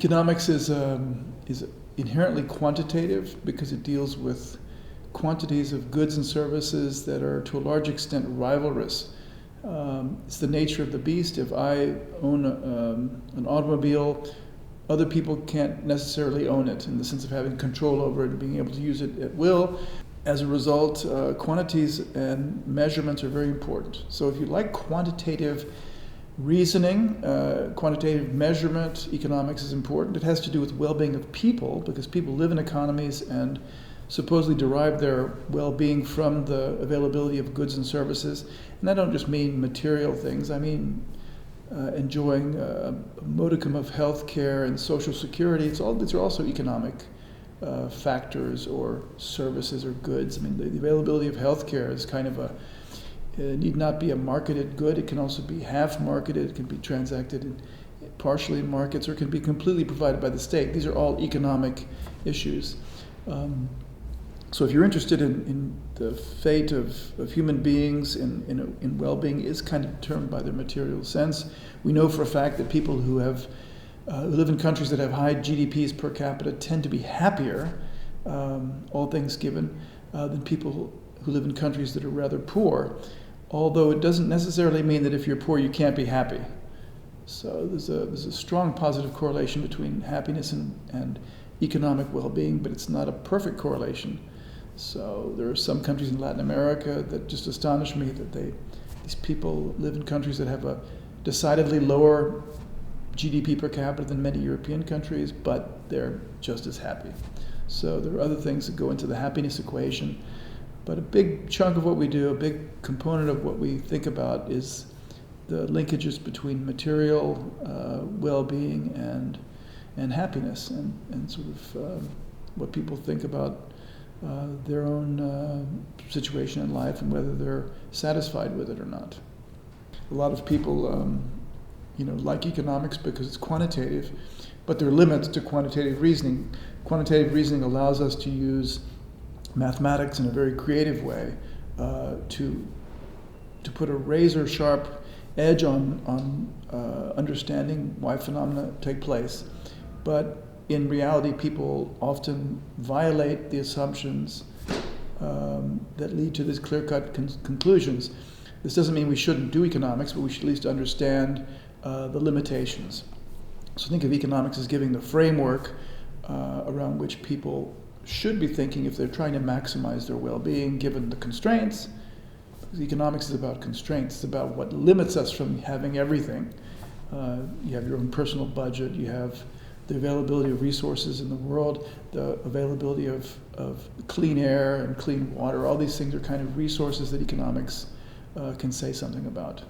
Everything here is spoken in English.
Economics is inherently quantitative because it deals with quantities of goods and services that are to a large extent rivalrous. It's the nature of the beast. If I own an automobile, other people can't necessarily own it in the sense of having control over it and being able to use it at will. As a result, quantities and measurements are very important. So if you like quantitative reasoning, quantitative measurement, economics is important. It has to do with well-being of people because people live in economies and supposedly derive their well-being from the availability of goods and services. And I don't just mean material things. I mean enjoying a modicum of health care and social security. These are also economic factors or services or goods. I mean, the availability of health care is kind of it need not be a marketed good. It can also be half marketed. It can be transacted partially in markets, or it can be completely provided by the state. These are all economic issues. So if you're interested in the fate of human beings in well-being is kind of determined by their material sense. We know for a fact that people who live in countries that have high GDPs per capita tend to be happier, all things given, than people who live in countries that are rather poor, although it doesn't necessarily mean that if you're poor you can't be happy. So there's a strong positive correlation between happiness and economic well-being, but it's not a perfect correlation. So there are some countries in Latin America that just astonish me that these people live in countries that have a decidedly lower GDP per capita than many European countries, but they're just as happy. So there are other things that go into the happiness equation. But a big chunk of what we do, a big component of what we think about is the linkages between material well-being and happiness and sort of what people think about their own situation in life and whether they're satisfied with it or not. A lot of people like economics because it's quantitative, but there are limits to quantitative reasoning. Quantitative reasoning allows us to use mathematics in a very creative way to put a razor-sharp edge on understanding why phenomena take place. But in reality, people often violate the assumptions that lead to these clear-cut conclusions. This doesn't mean we shouldn't do economics, but we should at least understand the limitations. So think of economics as giving the framework around which people should be thinking if they're trying to maximize their well-being given the constraints. Because economics is about constraints. It's about what limits us from having everything. You have your own personal budget. You have the availability of resources in the world, the availability of clean air and clean water. All these things are kind of resources that economics can say something about.